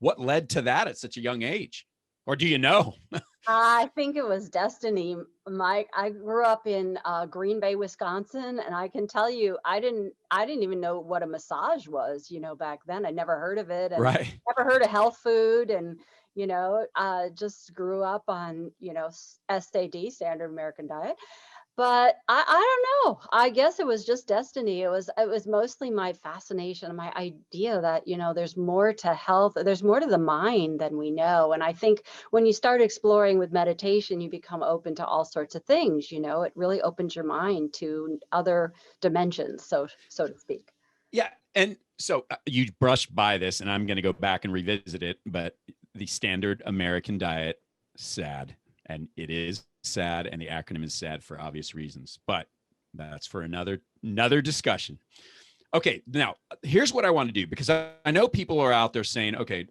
what led to that at such a young age? Or do you know? I think it was destiny. I grew up in Green Bay, Wisconsin, and I can tell you, I didn't even know what a massage was, back then. I never heard of it, and Right. never heard of health food, and just grew up on SAD, Standard American Diet. But I don't know. I guess it was just destiny. It was mostly my fascination, my idea that, there's more to health, there's more to the mind than we know. And I think when you start exploring with meditation, you become open to all sorts of things, it really opens your mind to other dimensions, so to speak. Yeah. And so you brushed by this, and I'm going to go back and revisit it, but the standard American diet, sad. And it is sad, and the acronym is sad for obvious reasons, but that's for another discussion. Okay, now here's what I want to do, because I know people are out there saying, okay,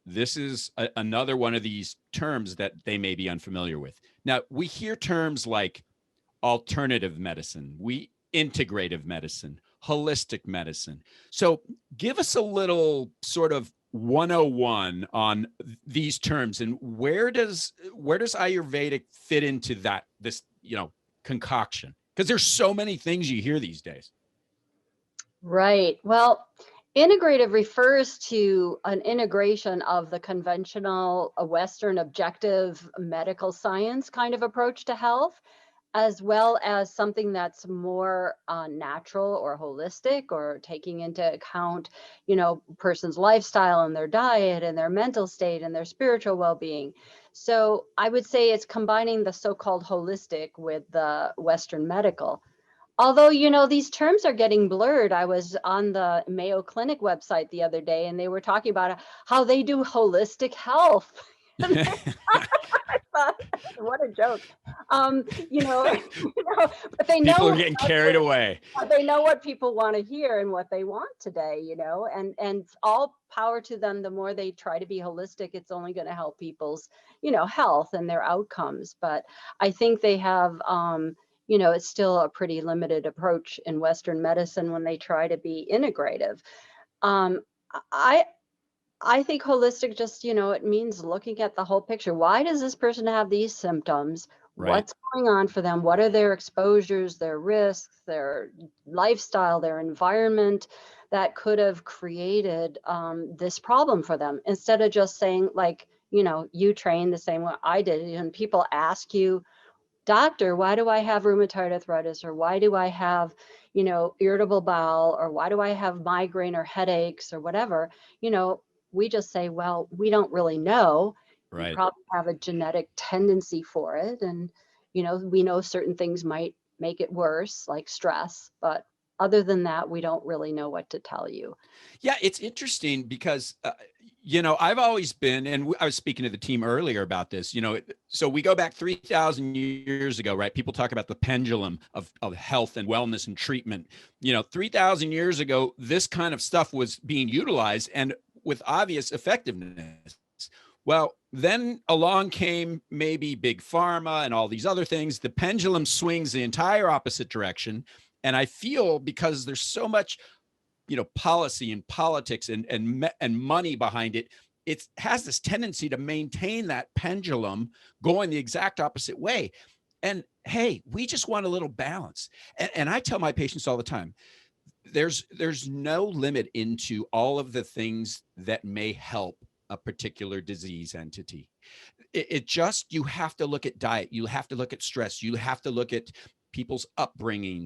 this is another one of these terms that they may be unfamiliar with. Now, we hear terms like alternative medicine, integrative medicine, holistic medicine. So give us a little sort of 101 on these terms, and where does Ayurvedic fit into this concoction? Because there's so many things you hear these days. Right. Well, integrative refers to an integration of the conventional Western objective medical science kind of approach to health, as well as something that's more natural or holistic, or taking into account, person's lifestyle and their diet and their mental state and their spiritual well-being. So I would say it's combining the so-called holistic with the Western medical. Although, these terms are getting blurred. I was on the Mayo Clinic website the other day, and they were talking about how they do holistic health. I thought, what a joke. But they know people are getting carried away. They know what people want to hear and what they want today, and all power to them. The more they try to be holistic, it's only going to help people's, health and their outcomes. But I think they have, it's still a pretty limited approach in Western medicine when they try to be integrative. I I think holistic just, it means looking at the whole picture. Why does this person have these symptoms? Right. What's going on for them? What are their exposures, their risks, their lifestyle, their environment that could have created this problem for them? Instead of just saying, like, you train the same way I did, and people ask you, doctor, why do I have rheumatoid arthritis? Or why do I have, irritable bowel? Or why do I have migraine or headaches or whatever? We just say, well, we don't really know. You Right. probably have a genetic tendency for it. And, we know certain things might make it worse, like stress. But other than that, we don't really know what to tell you. Yeah, it's interesting because, I've always been, and I was speaking to the team earlier about this, so we go back 3,000 years ago, right? People talk about the pendulum of health and wellness and treatment. 3,000 years ago, this kind of stuff was being utilized and with obvious effectiveness. Well, then along came maybe big pharma and all these other things. The pendulum swings the entire opposite direction. And I feel because there's so much, policy and politics and money behind it, it has this tendency to maintain that pendulum going the exact opposite way. And hey, we just want a little balance. And I tell my patients all the time, there's no limit into all of the things that may help a particular disease entity. It just, you have to look at diet, you have to look at stress, you have to look at people's upbringing,